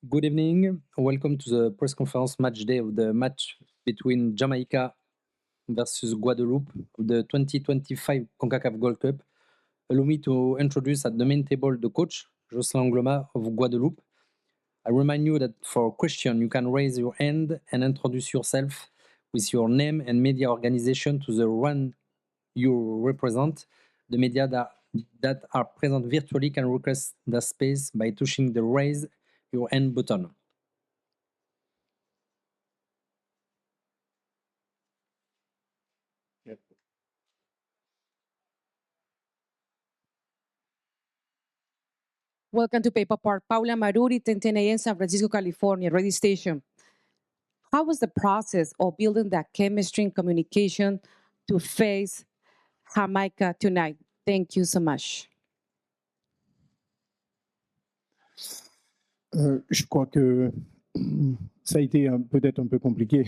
Good evening. Welcome to the press conference match day of the match between Jamaica versus Guadeloupe of the 2025 CONCACAF Gold Cup. Allow me to introduce at the main table the coach, Jocelyn Angloma of Guadeloupe. I remind you that for question, you can raise your hand and introduce yourself with your name and media organization to the one you represent. The media that are present virtually can request the space by touching the raise your hand button. Welcome to Paper Park. Paula Maruri, 1010 a.m., San Francisco, California, ready station. How was the process of building that chemistry and communication to face Jamaica tonight? Thank you so much. Je crois que ça a été peut-être un peu compliqué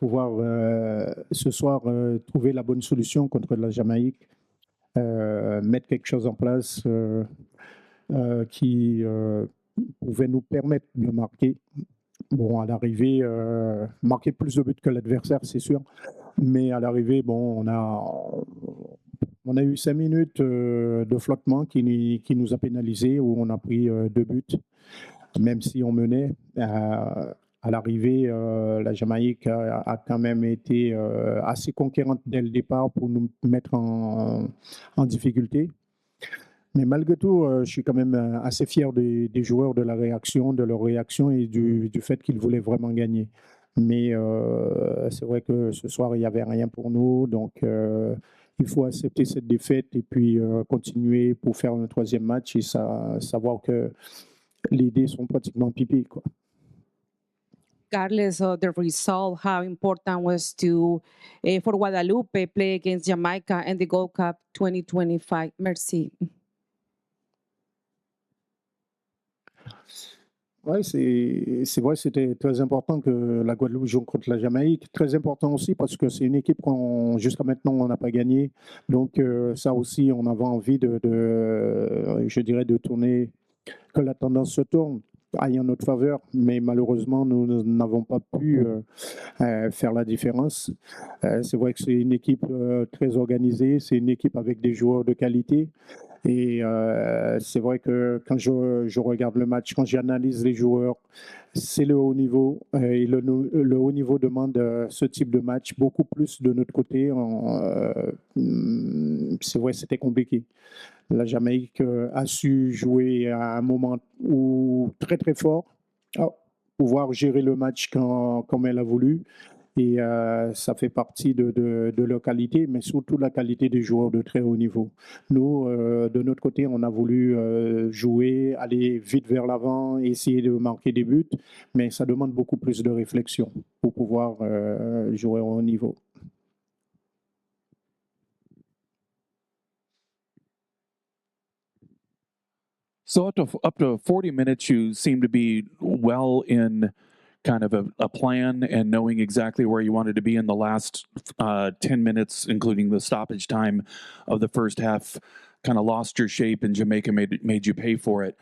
pouvoir ce soir trouver la bonne solution contre la Jamaïque, mettre quelque chose en place qui pouvait nous permettre de marquer. Bon, à l'arrivée, marquer plus de buts que l'adversaire, c'est sûr. Mais à l'arrivée, bon, on a eu 5 minutes de flottement qui nous a pénalisés, où on a pris 2 buts, même si on menait. À l'arrivée, la Jamaïque a quand même été assez conquérante dès le départ pour nous mettre en difficulté. Mais malgré tout, je suis quand même assez fier des joueurs, de leur réaction et du fait qu'ils voulaient vraiment gagner. Mais c'est vrai que ce soir, il n'y avait rien pour nous. Donc, il faut accepter cette défaite et puis continuer pour faire un troisième match et savoir que les dés sont pratiquement pipés, quoi. Regardless of the result, how important was to for Guadalupe play against Jamaica in the Gold Cup 2025? Merci. Oui, c'est vrai, c'était très important que la Guadeloupe joue contre la Jamaïque. Très important aussi parce que c'est une équipe jusqu'à maintenant, on n'a pas gagné. Donc, ça aussi, on avait envie je dirais, de tourner, que la tendance se tourne, aille en notre faveur. Mais malheureusement, nous n'avons pas pu faire la différence. C'est vrai que c'est une équipe très organisée, c'est une équipe avec des joueurs de qualité. Et c'est vrai que quand je regarde le match, quand j'analyse les joueurs, c'est le haut niveau. Et le haut niveau demande ce type de match beaucoup plus de notre côté. C'est vrai, c'était compliqué. La Jamaïque a su jouer à un moment où très très fort, pouvoir gérer le match comme elle a voulu. Et ça fait partie de leur qualité, mais surtout la qualité des joueurs de très haut niveau. Nous, de notre côté, on a voulu jouer, aller vite vers l'avant, essayer de marquer des buts, mais ça demande beaucoup plus de réflexion pour pouvoir jouer au haut niveau. So up to 40 minutes, you seem to be well in kind of a plan and knowing exactly where you wanted to be in the last 10 minutes, including the stoppage time of the first half, kind of lost your shape and Jamaica made you pay for it.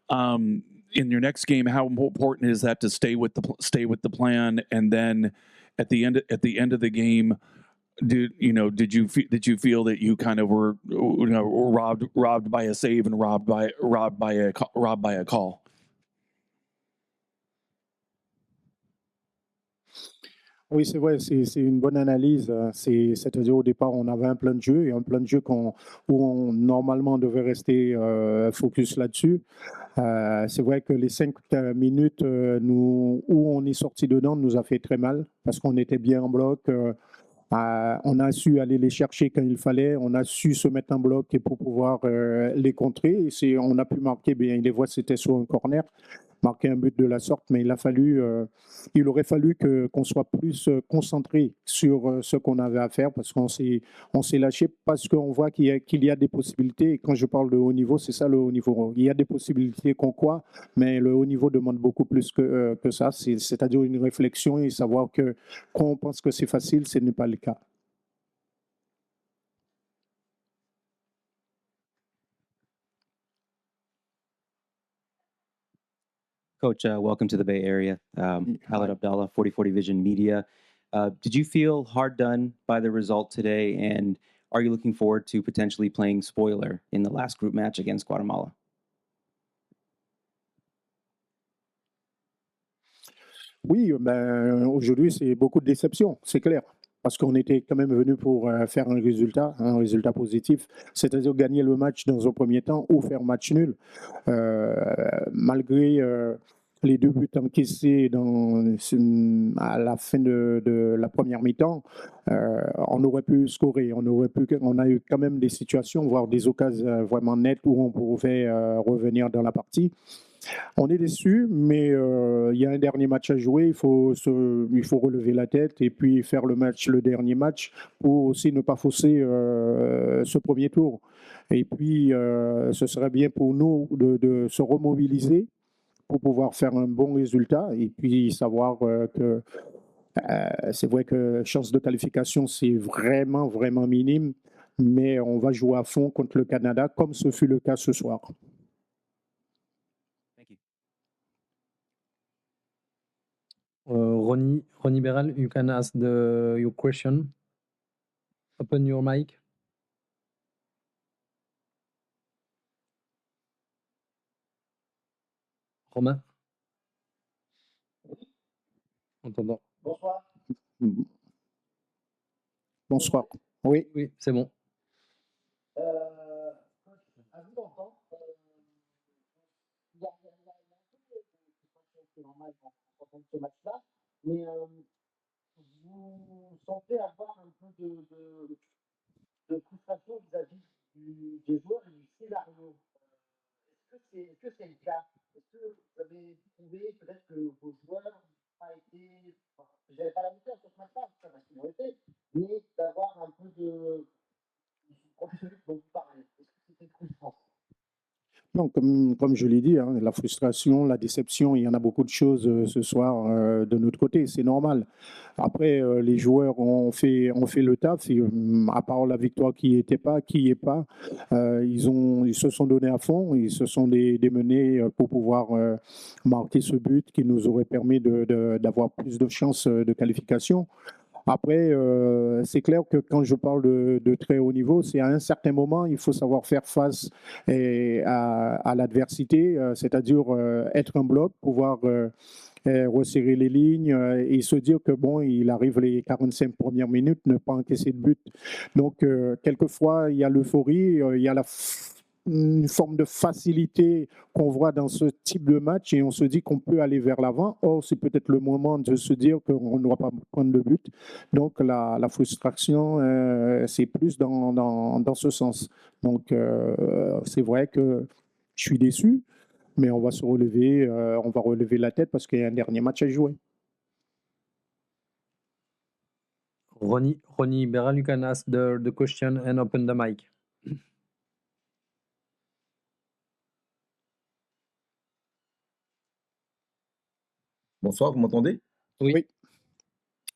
In your next game, how important is that to stay with the plan, and then at the end of the game, did you feel that you kind of were robbed by a save and robbed by a call? Oui, c'est vrai, c'est une bonne analyse. C'est-à-dire au départ, on avait un plan de jeu et un plan de jeu où normalement on devait rester focus là-dessus. C'est vrai que les 5 minutes où on est sorti dedans nous a fait très mal parce qu'on était bien en bloc. On a su aller les chercher quand il fallait, on a su se mettre en bloc et pour pouvoir les contrer. Et on a pu marquer, bien, les voix, c'était sur un corner, marquer un but de la sorte, mais il aurait fallu qu'on soit plus concentré sur ce qu'on avait à faire parce qu'on s'est lâché parce qu'on voit qu'il y a des possibilités. Et quand je parle de haut niveau, c'est ça le haut niveau. Il y a des possibilités qu'on croit, mais le haut niveau demande beaucoup plus que ça. C'est-à-dire une réflexion et savoir que quand on pense que c'est facile, ce n'est pas le cas. Coach, welcome to the Bay Area. Khaled Abdallah, 4040 Vision Media. Did you feel hard done by the result today? And are you looking forward to potentially playing spoiler in the last group match against Guatemala? Oui, ben, aujourd'hui, c'est beaucoup de déception, c'est clair. Parce qu'on était quand même venu pour faire un résultat positif, c'est-à-dire gagner le match dans un premier temps ou faire match nul. Malgré les 2 buts encaissés à la fin de la première mi-temps, on aurait pu scorer, on a eu quand même des situations, voire des occasions vraiment nettes où on pouvait revenir dans la partie. On est déçu, mais il y a un dernier match à jouer. Il faut relever la tête et puis faire le dernier match pour aussi ne pas fausser ce premier tour. Et puis, ce serait bien pour nous de se remobiliser pour pouvoir faire un bon résultat et puis savoir que c'est vrai que chance de qualification, c'est vraiment, vraiment minime, mais on va jouer à fond contre le Canada comme ce fut le cas ce soir. Ronnie Beral, you can ask your question. Open your mic. Romain. Entendant. Bonsoir. Bonsoir. Oui. Oui, c'est bon. À vous d'entendre, il y a c'est normal dans ce match-là, mais vous semblez avoir un peu de frustration vis-à-vis des joueurs et du scénario. Est-ce que c'est le cas? Est-ce que vous avez trouvé peut-être que vos joueurs n'ont pas été, je n'avais pas la méthode sur ce match-là, ça parce qu'ils ont été, mais d'avoir un peu de professionnalisme dont vous parlez? Est-ce que c'était frustrant? Non, comme je l'ai dit, hein, la frustration, la déception, il y en a beaucoup de choses ce soir de notre côté, c'est normal. Après, les joueurs ont fait le taf, et, à part la victoire qui n'y est pas, ils se sont donnés à fond, ils se sont démenés pour pouvoir marquer ce but qui nous aurait permis d'avoir plus de chances de qualification. Après, c'est clair que quand je parle de très haut niveau, c'est à un certain moment, il faut savoir faire face à l'adversité, c'est-à-dire être un bloc, pouvoir resserrer les lignes et se dire que bon, il arrive les 45 premières minutes, ne pas encaisser de but. Donc, quelquefois, il y a l'euphorie, il y a une forme de facilité qu'on voit dans ce type de match et on se dit qu'on peut aller vers l'avant. Or, c'est peut-être le moment de se dire qu'on ne doit pas prendre de but. Donc, la frustration, c'est plus dans ce sens. Donc, c'est vrai que je suis déçu, mais on va se relever, on va relever la tête parce qu'il y a un dernier match à jouer. Ronnie Beral, you can ask the question and open the mic. Bonsoir, vous m'entendez? Oui.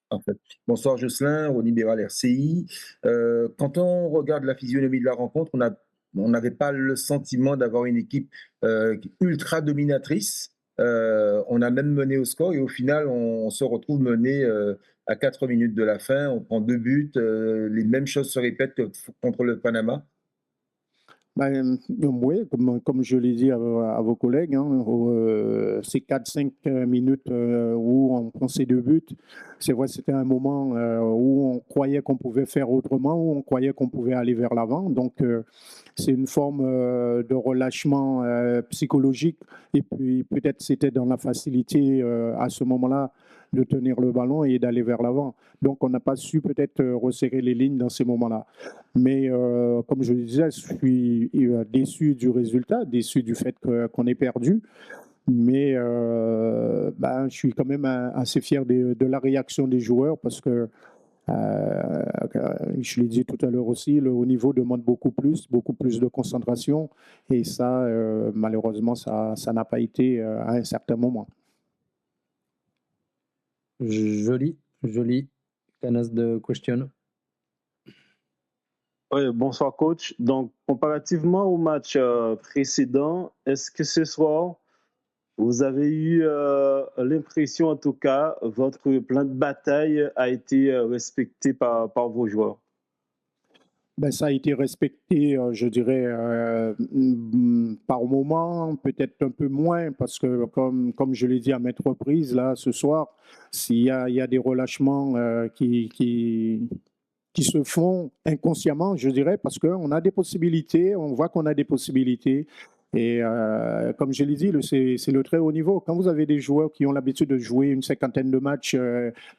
En fait. Bonsoir Jocelyn, Ronnie Beral, RCI. Quand on regarde la physionomie de la rencontre, on n'avait pas le sentiment d'avoir une équipe ultra dominatrice. On a même mené au score et au final, on se retrouve mené à 4 minutes de la fin. On prend 2 buts. Les mêmes choses se répètent que contre le Panama. Ben, oui, comme je l'ai dit à vos collègues, hein, ces 4-5 minutes où on prend ces 2 buts, c'est vrai, c'était un moment où on croyait qu'on pouvait faire autrement, où on croyait qu'on pouvait aller vers l'avant. Donc, c'est une forme de relâchement psychologique. Et puis, peut-être c'était dans la facilité à ce moment-là de tenir le ballon et d'aller vers l'avant. Donc, on n'a pas su peut-être resserrer les lignes dans ces moments-là. Mais comme je le disais, je suis déçu du résultat, déçu du fait qu'on ait perdu. Mais ben, je suis quand même assez fier de la réaction des joueurs parce que, je l'ai dit tout à l'heure aussi, le haut niveau demande beaucoup plus de concentration. Et ça, malheureusement, ça n'a pas été à un certain moment. Joli. Can ask the question. Oui, bonsoir coach. Donc, comparativement au match précédent, est-ce que ce soir, Vous avez eu l'impression, en tout cas, votre plan de bataille a été respecté par vos joueurs. Ben, ça a été respecté, je dirais, par moment, peut-être un peu moins, parce que comme je l'ai dit à maintes reprises, là, ce soir, il y a des relâchements qui se font inconsciemment, je dirais, parce qu'on a des possibilités, on voit qu'on a des possibilités. Et comme je l'ai dit, c'est le très haut niveau. Quand vous avez des joueurs qui ont l'habitude de jouer une cinquantaine de matchs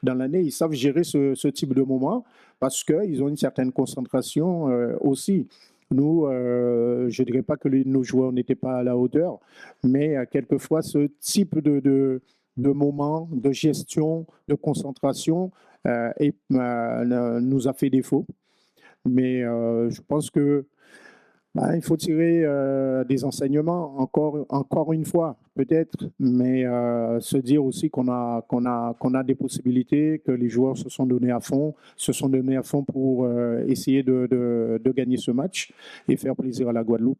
dans l'année, ils savent gérer ce type de moment parce qu'ils ont une certaine concentration aussi. Nous, je ne dirais pas que nos joueurs n'étaient pas à la hauteur, mais quelquefois, ce type de moment, de gestion, de concentration nous a fait défaut. Mais je pense que il faut tirer des enseignements, encore une fois, peut-être, mais se dire aussi qu'on a des possibilités, que les joueurs se sont donnés à fond pour essayer de gagner ce match et faire plaisir à la Guadeloupe.